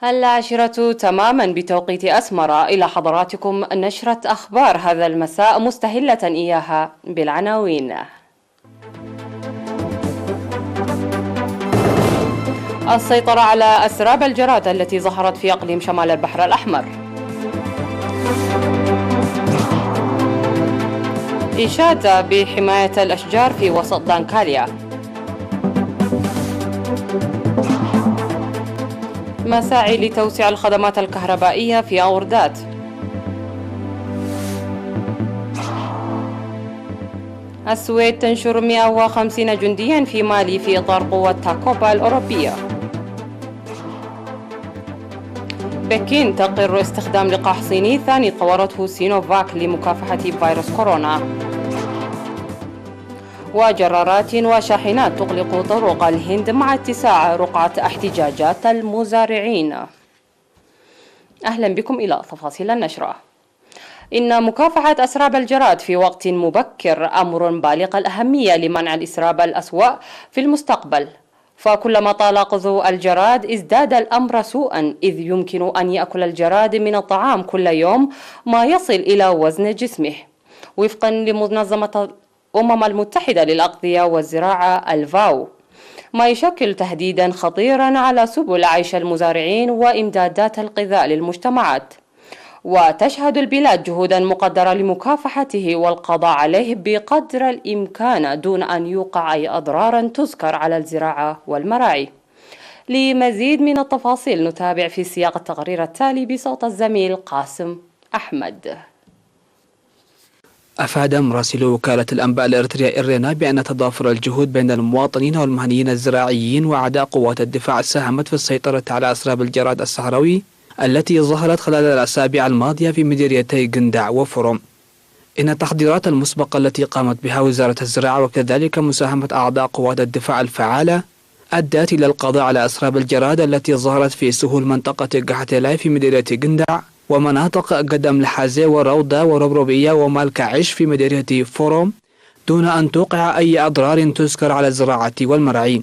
العاشرة تماما بتوقيت أسمر. إلى حضراتكم نشرة أخبار هذا المساء، مستهلة إياها بالعناوين. السيطرة على أسراب الجراد التي ظهرت في إقليم شمال البحر الأحمر. إشادة بحماية الأشجار في وسط دانكاليا. مساعي لتوسيع الخدمات الكهربائية في أوردات. السويد تنشر 150 جنديا في مالي في إطار قوة تاكوبا الأوروبية. بكين تقر استخدام لقاح صيني ثاني طورته سينوفاك لمكافحة فيروس كورونا. وجرارات وشاحنات تغلق طرق الهند مع اتساع رقعة احتجاجات المزارعين. أهلا بكم إلى تفاصيل النشرة. إن مكافحة أسراب الجراد في وقت مبكر أمر بالغ الأهمية لمنع الإسراب الأسوأ في المستقبل، فكلما طال قذو الجراد ازداد الأمر سوءا، إذ يمكن أن يأكل الجراد من الطعام كل يوم ما يصل إلى وزن جسمه، وفقا لمنظمة الأمم المتحدة للأغذية والزراعة الفاو، ما يشكل تهديدا خطيرا على سبل عيش المزارعين وإمدادات الغذاء للمجتمعات. وتشهد البلاد جهودا مقدرة لمكافحته والقضاء عليه بقدر الإمكان دون أن يوقع أي أضرار تذكر على الزراعة والمراعي. لمزيد من التفاصيل نتابع في سياق التقرير التالي بصوت الزميل قاسم أحمد. أفاد مراسل وكالة الأنباء الإريترية إرينا بأن تضافر الجهود بين المواطنين والمهنيين الزراعيين وأعداء قوات الدفاع ساهمت في السيطرة على أسراب الجراد الصحراوي التي ظهرت خلال الأسابيع الماضية في مديريتي قندع وفرم. إن التحضيرات المسبقة التي قامت بها وزارة الزراعة وكذلك مساهمة أعضاء قوات الدفاع الفعالة أدت إلى القضاء على أسراب الجراد التي ظهرت في سهول منطقة قحتلاي في مديرية قندع ومناطق قدم الحازي وروضة وربربية ومالك عش في مديرية فورم، دون أن توقع أي أضرار تذكر على الزراعة والمرعي.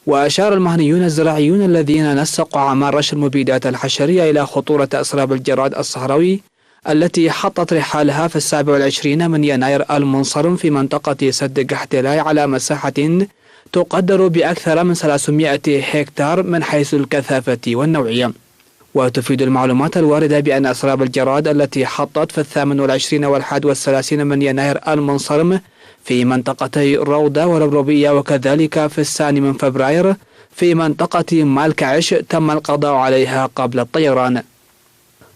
وأشار المهنيون الزراعيون الذين نسقوا أعمال رش المبيدات الحشرية إلى خطورة أسراب الجراد الصحراوي التي حطت رحالها في 27 من يناير المنصرم في منطقة سد قحتلاي على مساحة تقدر بأكثر من 300 هكتار من حيث الكثافة والنوعية. وتفيد المعلومات الواردة بأن أسراب الجراد التي حطت في 28 و31 من يناير المنصرم في منطقتي روضة وربربية وكذلك في 2 من فبراير في منطقة مالكعش تم القضاء عليها قبل الطيران.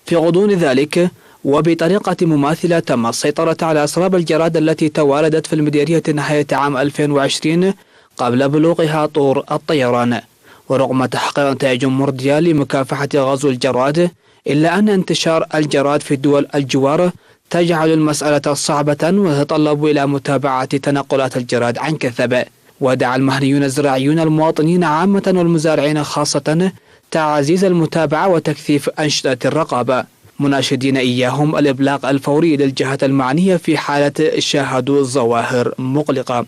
في غضون ذلك وبطريقة مماثلة تم السيطرة على أسراب الجراد التي توالدت في المديرية نهاية عام 2020 قبل بلوغها طور الطيران. ورغم تحقيق نتائج مرضية لمكافحة غزو الجراد، إلا أن انتشار الجراد في الدول الجوار تجعل المسألة صعبة وتتطلب إلى متابعة تنقلات الجراد عن كثب. ودعا المهنيون الزراعيون المواطنين عامة والمزارعين خاصة تعزيز المتابعة وتكثيف أنشطة الرقابة، مناشدين إياهم الإبلاغ الفوري للجهات المعنية في حالة شاهدوا ظواهر مقلقة.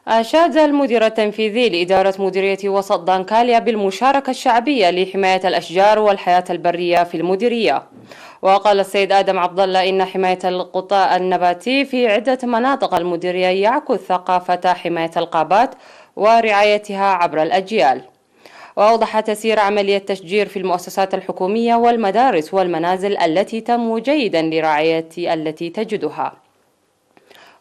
أشاد المدير التنفيذي لإدارة مديرية وسط دانكاليا بالمشاركة الشعبية لحماية الأشجار والحياة البرية في المديرية. وقال السيد آدم عبد الله إن حماية الغطاء النباتي في عدة مناطق المديرية يعكس ثقافة حماية الغابات ورعايتها عبر الأجيال. وأوضح تسير عملية تشجير في المؤسسات الحكومية والمدارس والمنازل التي تنمو جيدا لرعاية التي تجدها.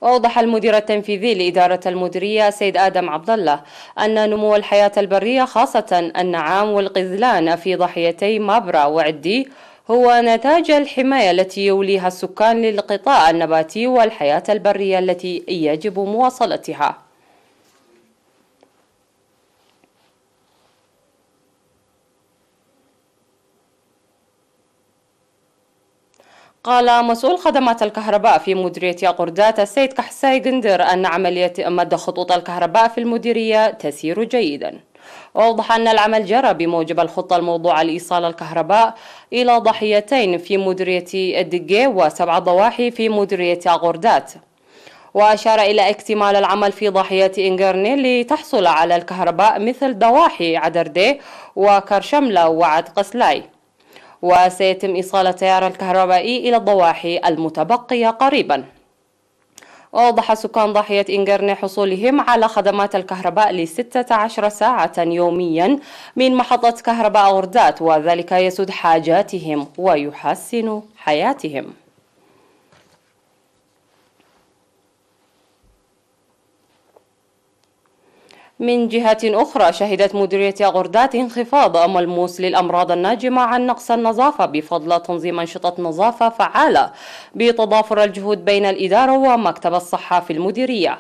وأوضح المدير التنفيذي لإدارة المديرية سيد آدم عبد الله أن نمو الحياة البرية خاصة النعام والغزلان في ضاحيتي مابرا وعدي هو نتاج الحماية التي يوليها السكان للقطاع النباتي والحياة البرية التي يجب مواصلتها. قال مسؤول خدمات الكهرباء في مديرية قردات السيد كحساي قندر أن عملية مد خطوط الكهرباء في المديرية تسير جيدا. وأوضح أن العمل جرى بموجب الخطة الموضوعة لإيصال الكهرباء إلى ضاحيتين في مديرية الدقي و7 ضواحي في مديرية قردات. وأشار إلى اكتمال العمل في ضاحية إنغرني لتحصل على الكهرباء مثل ضواحي عدردي وكرشملة وعد قسلاي، وسيتم إيصال التيار الكهربائي إلى الضواحي المتبقية قريبا. وأوضح سكان ضاحية إنغرني حصولهم على خدمات الكهرباء ل16 ساعة يوميا من محطة كهرباء غردات، وذلك يسد حاجاتهم ويحسن حياتهم. من جهة أخرى، شهدت مديرية غردات انخفاض ملموس للأمراض الناجمة عن نقص النظافة بفضل تنظيم أنشطة نظافة فعالة بتضافر الجهود بين الإدارة ومكتب الصحة في المديرية.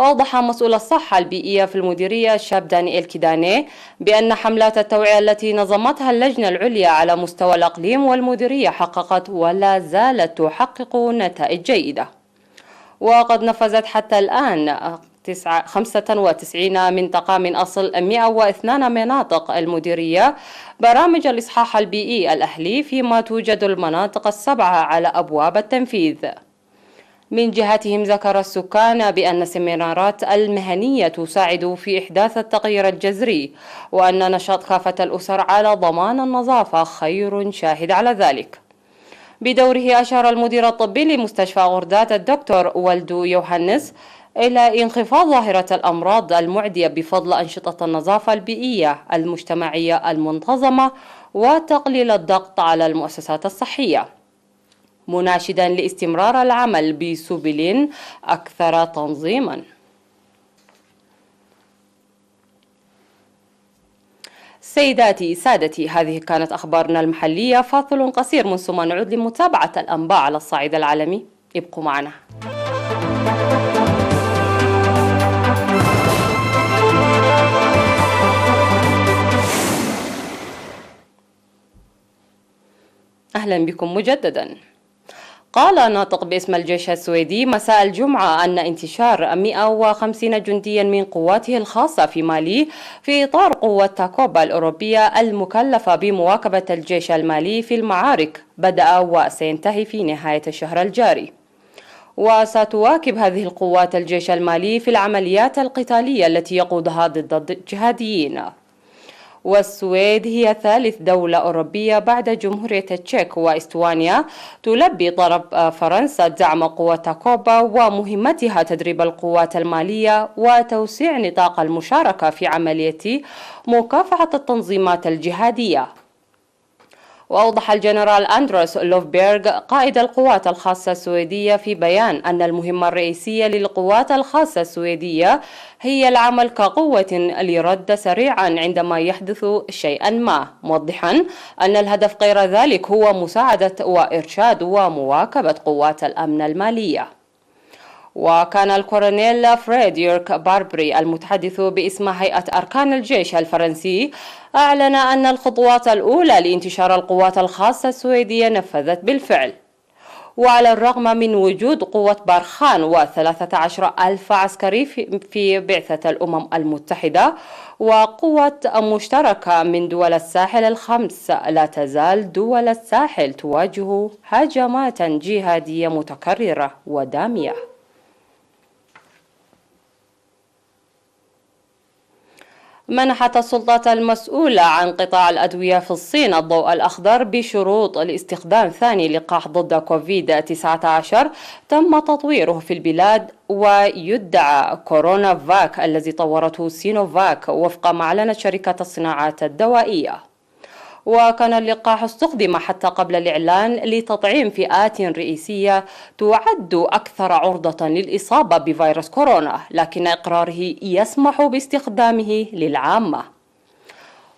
أوضح مسؤول الصحة البيئية في المديرية الشاب دانيال كيداني بأن حملات التوعية التي نظمتها اللجنة العليا على مستوى الإقليم والمديرية حققت ولا زالت تحقق نتائج جيدة، وقد نفذت حتى الآن 95 منطقة من أصل 102 مناطق المديرية برامج الإصحاح البيئي الأهلي، فيما توجد المناطق السبعة على أبواب التنفيذ. من جهتهم ذكر السكان بأن السيمينارات المهنية تساعد في إحداث التغيير الجذري، وأن نشاط كافة الأسر على ضمان النظافة خير شاهد على ذلك. بدوره أشار المدير الطبي لمستشفى غردات الدكتور والدو يوحنس إلى انخفاض ظاهرة الأمراض المعدية بفضل أنشطة النظافة البيئية المجتمعية المنتظمة وتقليل الضغط على المؤسسات الصحية، مناشدا لاستمرار العمل بسبل أكثر تنظيما. سيداتي سادتي، هذه كانت أخبارنا المحلية. فاصل قصير من ثم نعود لمتابعة الأنباء على الصعيد العالمي. ابقوا معنا. أهلا بكم مجددا. قال ناطق باسم الجيش السويدي مساء الجمعة أن انتشار 150 جنديا من قواته الخاصة في مالي في إطار قوة تاكوبا الأوروبية المكلفة بمواكبة الجيش المالي في المعارك بدأ وسينتهي في نهاية الشهر الجاري. وستواكب هذه القوات الجيش المالي في العمليات القتالية التي يقودها ضد الجهاديين. والسويد هي ثالث دولة أوروبية بعد جمهورية التشيك وإستوانيا تلبي طلب فرنسا دعم قوة تاكوبا ومهمتها تدريب القوات المالية وتوسيع نطاق المشاركة في عملية مكافحة التنظيمات الجهادية. وأوضح الجنرال أندروس لوفبيرغ قائد القوات الخاصة السويدية في بيان أن المهمة الرئيسية للقوات الخاصة السويدية هي العمل كقوة لرد سريعا عندما يحدث شيئا ما، موضحا أن الهدف غير ذلك هو مساعدة وإرشاد ومواكبة قوات الأمن المالية. وكان الكولونيل فريدريك باربري المتحدث باسم هيئة أركان الجيش الفرنسي أعلن أن الخطوات الأولى لانتشار القوات الخاصة السويدية نفذت بالفعل. وعلى الرغم من وجود قوة بارخان و13,000 عسكري في بعثة الأمم المتحدة وقوة مشتركة من دول الساحل الخمس، لا تزال دول الساحل تواجه هجمات جهادية متكررة ودامية. منحت السلطات المسؤولة عن قطاع الأدوية في الصين الضوء الأخضر بشروط لاستخدام ثاني لقاح ضد كوفيد-19 تم تطويره في البلاد، ويدعى كورونا فاك الذي طورته سينوفاك وفق ما أعلنت شركة الصناعات الدوائية. وكان اللقاح استخدم حتى قبل الإعلان لتطعيم فئات رئيسية تعد أكثر عرضة للإصابة بفيروس كورونا، لكن إقراره يسمح باستخدامه للعامة.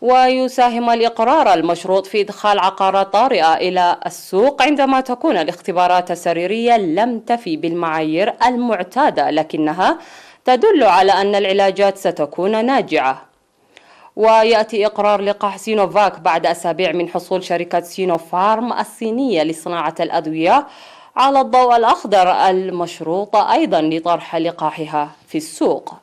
ويساهم الإقرار المشروط في إدخال عقارات طارئة إلى السوق عندما تكون الاختبارات السريرية لم تفي بالمعايير المعتادة، لكنها تدل على أن العلاجات ستكون ناجعة. ويأتي إقرار لقاح سينوفاك بعد أسابيع من حصول شركة سينوفارم الصينية لصناعة الأدوية على الضوء الأخضر المشروط أيضا لطرح لقاحها في السوق.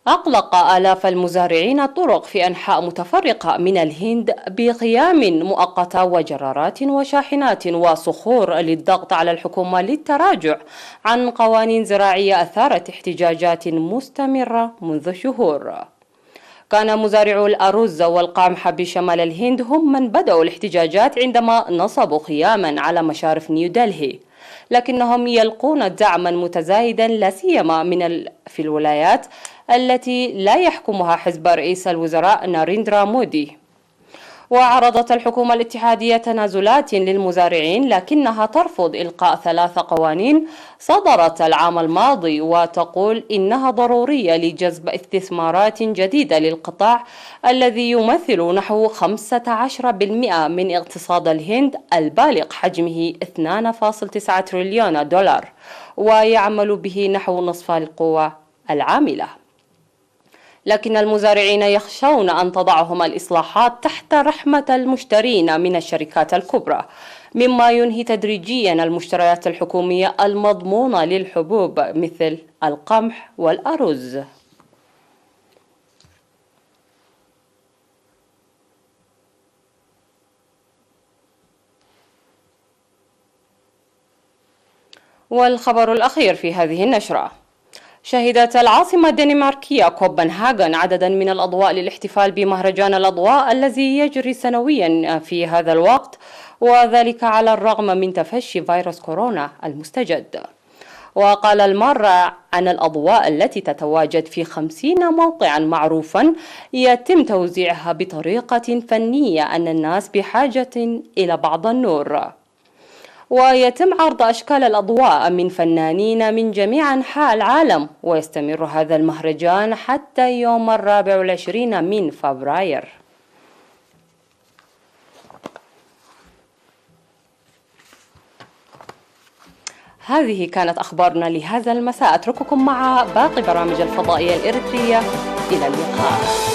أغلق آلاف المزارعين الطرق في أنحاء متفرقة من الهند بقيام مؤقتة وجرارات وشاحنات وصخور للضغط على الحكومة للتراجع عن قوانين زراعية أثارت احتجاجات مستمرة منذ شهور. كان مزارعو الأرز والقمح بشمال الهند هم من بدأوا الاحتجاجات عندما نصبوا خياما على مشارف نيودلهي، لكنهم يلقون دعما متزايدا لا سيما في الولايات التي لا يحكمها حزب رئيس الوزراء ناريندرا مودي. وعرضت الحكومة الاتحادية تنازلات للمزارعين، لكنها ترفض إلقاء 3 قوانين صدرت العام الماضي وتقول إنها ضرورية لجذب استثمارات جديدة للقطاع الذي يمثل نحو 15% من اقتصاد الهند البالغ حجمه 2.9 تريليون دولار، ويعمل به نحو نصف القوى العاملة. لكن المزارعين يخشون أن تضعهم الإصلاحات تحت رحمة المشترين من الشركات الكبرى، مما ينهي تدريجيا المشتريات الحكومية المضمونة للحبوب مثل القمح والأرز. والخبر الأخير في هذه النشرة: شهدت العاصمة الدنماركية كوبنهاغن عددا من الأضواء للاحتفال بمهرجان الأضواء الذي يجري سنويا في هذا الوقت، وذلك على الرغم من تفشي فيروس كورونا المستجد. وقال المرة عن الأضواء التي تتواجد في 50 موقعا معروفا يتم توزيعها بطريقة فنية أن الناس بحاجة إلى بعض النور، ويتم عرض أشكال الأضواء من فنانين من جميع أنحاء العالم، ويستمر هذا المهرجان حتى يوم 24 من فبراير. هذه كانت أخبارنا لهذا المساء، أترككم مع باقي برامج الفضائية الإريترية. إلى اللقاء.